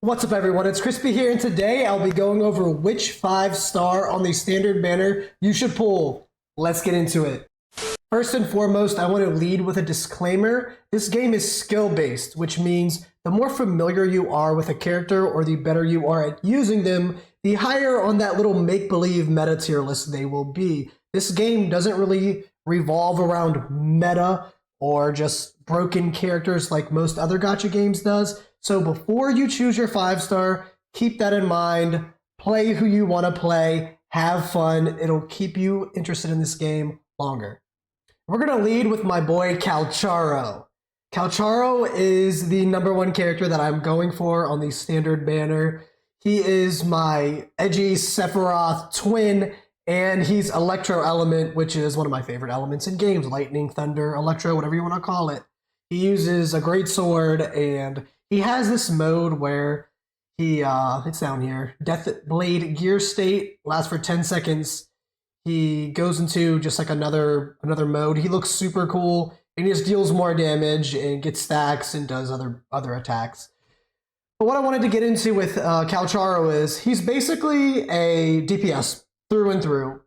What's up everyone, it's Crispy here, and today I'll be going over which 5-star on the standard banner you should pull. Let's get into it. First and foremost, I want to lead with a disclaimer. This game is skill-based, which means the more familiar you are with a character or the better you are at using them, the higher on that little make-believe meta tier list they will be. This game doesn't really revolve around meta or just broken characters like most other gacha games does. So before you choose your 5-star, keep that in mind. Play who you want to play. Have fun. It'll keep you interested in this game longer. We're going to lead with my boy Calcharo. Calcharo is the #1 character that I'm going for on the standard banner. He is my edgy Sephiroth twin, and he's Electro Element, which is one of my favorite elements in games. Lightning, Thunder, Electro, whatever you want to call it. He uses a great sword, and he has this mode where he, it's down here, Death Blade Gear State, lasts for 10 seconds. He goes into just like another mode. He looks super cool, and he just deals more damage and gets stacks and does other attacks. But what I wanted to get into with Calcharo is he's basically a DPS through and through.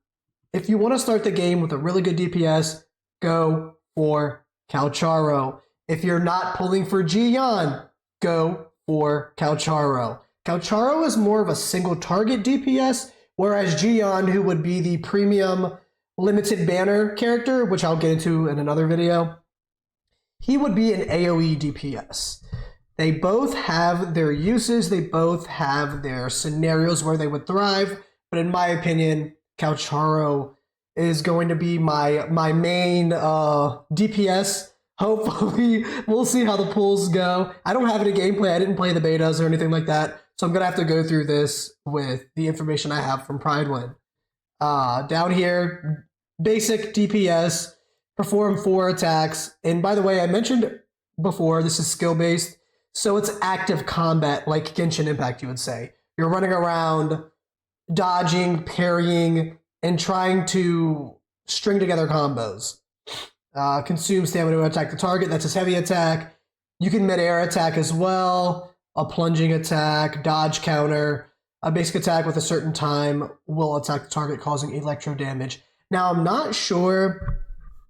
If you want to start the game with a really good DPS, go for Calcharo. If you're not pulling for Jianxin, go for Calcharo. Calcharo is more of a single target DPS, whereas Jianxin, who would be the premium limited banner character, which I'll get into in another video, he would be an AoE DPS. They both have their uses, they both have their scenarios where they would thrive, but in my opinion, Calcharo is going to be my main DPS. Hopefully, we'll see how the pulls go. I don't have any gameplay. I didn't play the betas or anything like that, so I'm going to have to go through this with the information I have from Pridewin. Down here, basic DPS, perform 4 attacks. And by the way, I mentioned before, this is skill-based, so it's active combat, like Genshin Impact, you would say. You're running around, dodging, parrying, and trying to string together combos. Consume stamina to attack the target. That's his heavy attack. You can mid-air attack as well. A plunging attack, dodge counter. A basic attack with a certain time will attack the target, causing electro damage. Now, I'm not sure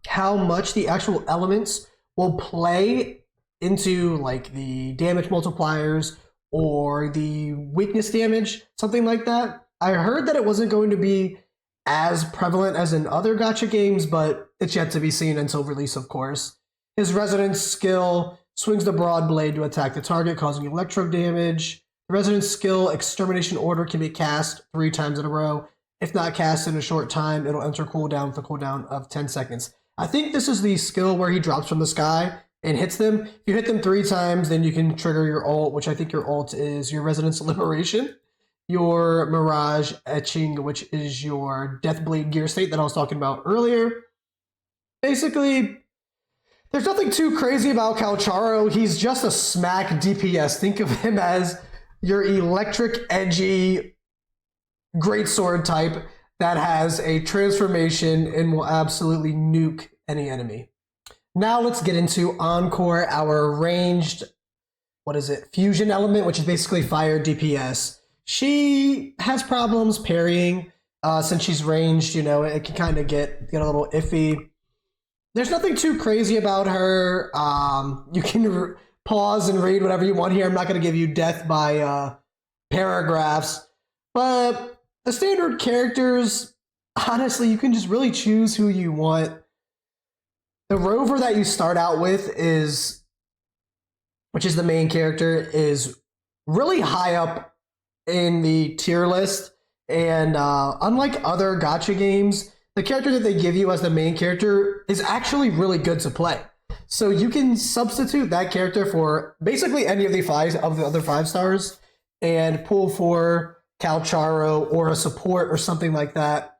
how much the actual elements will play into like the damage multipliers or the weakness damage, something like that. I heard that it wasn't going to be as prevalent as in other gacha games, but it's yet to be seen until release, of course. His Resonance skill swings the broad blade to attack the target, causing electro damage. The Resonance skill, Extermination Order, can be cast 3 times in a row. If not cast in a short time, it'll enter cooldown with a cooldown of 10 seconds. I think this is the skill where he drops from the sky and hits them. If you hit them 3 times, then you can trigger your ult, which I think your ult is your Resonance Liberation, your Mirage Etching, which is your Deathblade Gear State that I was talking about earlier. Basically, there's nothing too crazy about Calcharo. He's just a smack DPS. Think of him as your electric, edgy, greatsword type that has a transformation and will absolutely nuke any enemy. Now let's get into Encore, our ranged, fusion element, which is basically fire DPS. She has problems parrying since she's ranged. You know, it can kind of get a little iffy. There's nothing too crazy about her. You can pause and read whatever you want here. I'm not going to give you death by paragraphs, but the standard characters, honestly, you can just really choose who you want. The rover that you start out with which is the main character, is really high up in the tier list, and unlike other gacha games, the character that they give you as the main character is actually really good to play. So you can substitute that character for basically any of the other 5 stars and pull for Calcharo or a support or something like that.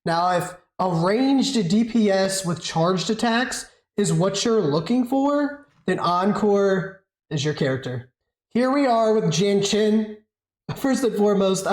Now, if a ranged DPS with charged attacks is what you're looking for, then Encore is your character. Here we are with Jianxin. First and foremost,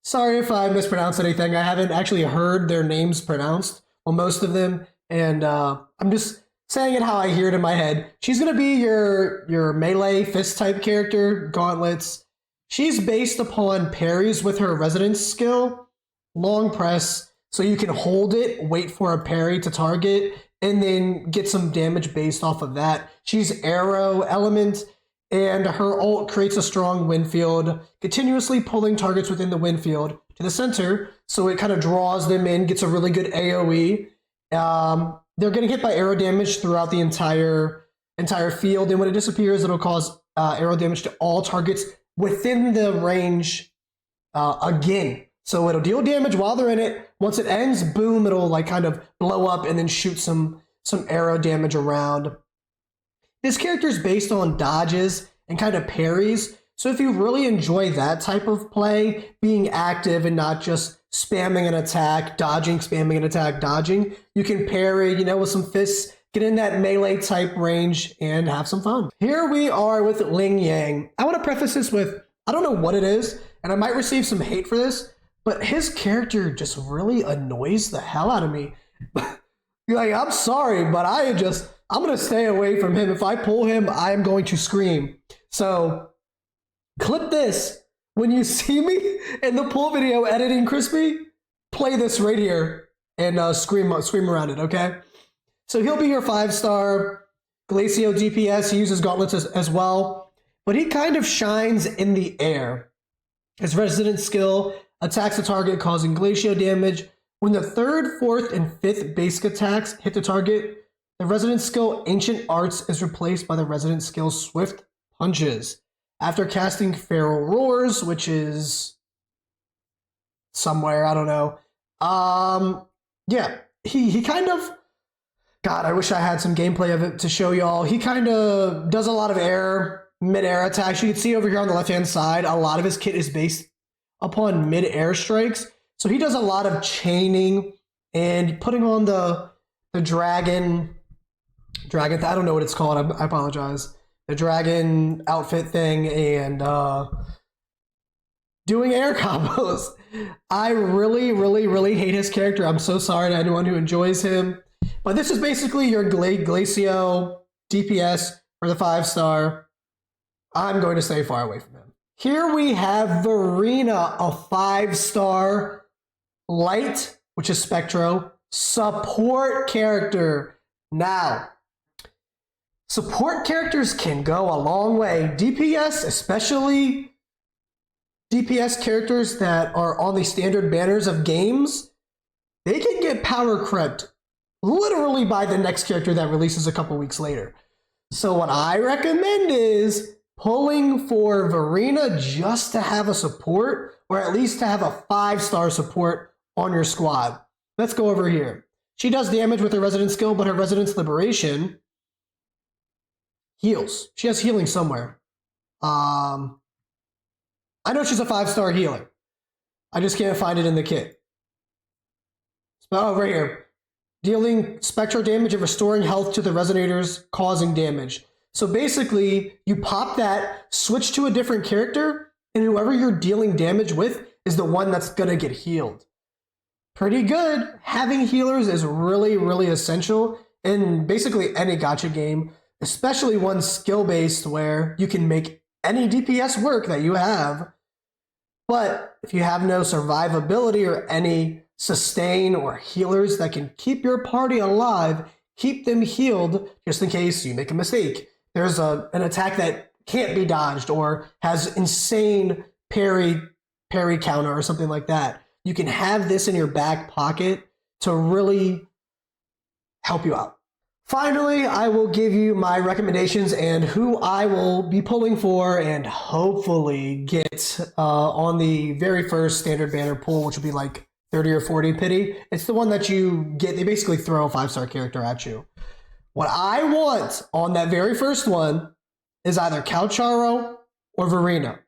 sorry if I mispronounced anything. I haven't actually heard their names pronounced, well, most of them, and I'm just saying it how I hear it in my head. She's gonna be your melee fist type character, gauntlets. She's based upon parries with her resonance skill, long press, so you can hold it, wait for a parry to target, and then get some damage based off of that. She's arrow element, and her ult creates a strong wind field, continuously pulling targets within the wind field to the center, so it kind of draws them in, gets a really good AoE. They're getting hit by arrow damage throughout the entire field, and when it disappears, it'll cause arrow damage to all targets within the range again. So it'll deal damage while they're in it. Once it ends, boom, it'll like kind of blow up and then shoot some arrow damage around. This character is based on dodges and kind of parries. So if you really enjoy that type of play, being active and not just spamming an attack, dodging, spamming an attack, dodging, you can parry, with some fists, get in that melee type range and have some fun. Here we are with Lingyang. I want to preface this with, I don't know what it is, and I might receive some hate for this, but his character just really annoys the hell out of me. Like, I'm sorry, but I'm going to stay away from him. If I pull him, I'm going to scream. So clip this. When you see me in the pull video editing Crispy, play this right here and scream around it, okay? So he'll be your 5-star Glacio DPS. He uses gauntlets as well, but he kind of shines in the air. His resonance skill attacks the target, causing Glacio damage. When the 3rd, 4th, and 5th basic attacks hit the target, the resonance skill Ancient Arts is replaced by the resonance skill Swift Punches. After casting Feral Roars, which is somewhere, I don't know. Yeah, he kind of, God, I wish I had some gameplay of it to show y'all. He kind of does a lot of mid-air attacks. You can see over here on the left-hand side, a lot of his kit is based upon mid-air strikes. So he does a lot of chaining and putting on the dragon, I don't know what it's called, I apologize. The dragon outfit thing and doing air combos. I really, really, really hate his character. I'm so sorry to anyone who enjoys him. But this is basically your Glacio DPS for the 5-star. I'm going to stay far away from him. Here we have Verina, a 5-star light, which is Spectro, support character. Now, support characters can go a long way. DPS, especially DPS characters that are on the standard banners of games, they can get power crept literally by the next character that releases a couple weeks later. So what I recommend is pulling for Verina just to have a support, or at least to have a 5-star support on your squad. Let's go over here. She does damage with her resonance skill, but her resonance liberation heals. She has healing somewhere. I know she's a 5-star healer. I just can't find it in the kit. Oh, right here. Dealing spectral damage and restoring health to the resonators, causing damage. So basically, you pop that, switch to a different character, and whoever you're dealing damage with is the one that's going to get healed. Pretty good. Having healers is really, really essential in basically any gacha game, especially one skill-based where you can make any DPS work that you have. But if you have no survivability or any sustain or healers that can keep your party alive, keep them healed just in case you make a mistake. There's an attack that can't be dodged or has insane parry counter or something like that. You can have this in your back pocket to really help you out. Finally, I will give you my recommendations and who I will be pulling for and hopefully get on the very first standard banner pull, which will be like 30 or 40 pity. It's the one that you get, they basically throw a 5-star character at you. What I want on that very first one is either Calcharo or Verina.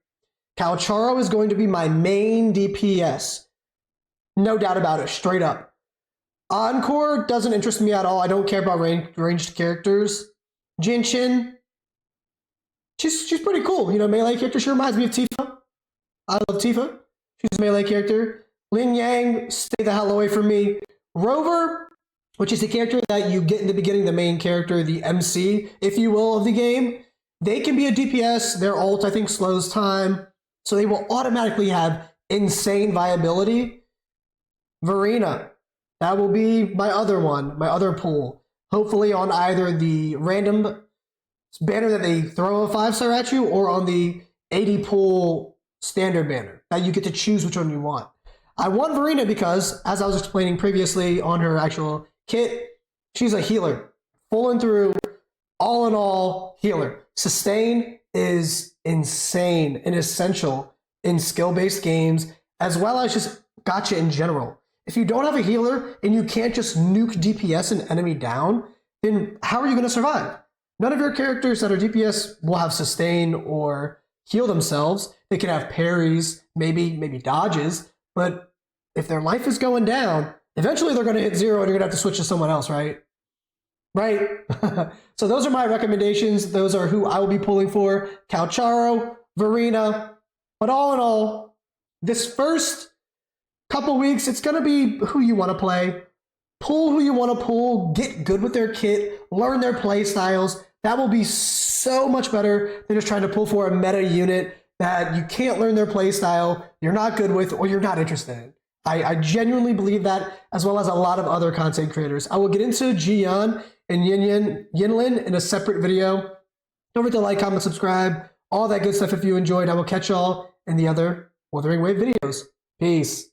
Calcharo is going to be my main DPS. No doubt about it, straight up. Encore doesn't interest me at all. I don't care about ranged characters. Jianxin, she's pretty cool. Melee character. She reminds me of Tifa. I love Tifa. She's a melee character. Lingyang, stay the hell away from me. Rover, which is the character that you get in the beginning, the main character, the MC, if you will, of the game. They can be a DPS. Their ult, I think, slows time. So they will automatically have insane viability. Verina, that will be my other one, my other pull. Hopefully on either the random banner that they throw a 5-star at you or on the 80 pull standard banner that you get to choose which one you want. I want Verina because, as I was explaining previously on her actual kit, she's a healer. Full and through, all in all, healer. Sustain is insane and essential in skill-based games, as well as just gacha in general. If you don't have a healer and you can't just nuke DPS an enemy down, then how are you going to survive? None of your characters that are DPS will have sustain or heal themselves. They can have parries, maybe dodges, but if their life is going down, eventually they're going to hit 0 and you're going to have to switch to someone else, right? Right? So those are my recommendations. Those are who I will be pulling for. Calcharo, Verina. But all in all, this first couple weeks, it's going to be who you want to play. Pull who you want to pull. Get good with their kit. Learn their play styles. That will be so much better than just trying to pull for a meta unit that you can't learn their play style, you're not good with, or you're not interested in. I genuinely believe that, as well as a lot of other content creators. I will get into Jian and Yinlin in a separate video. Don't forget to like, comment, subscribe, all that good stuff if you enjoyed. I will catch y'all in the other Wuthering Wave videos. Peace.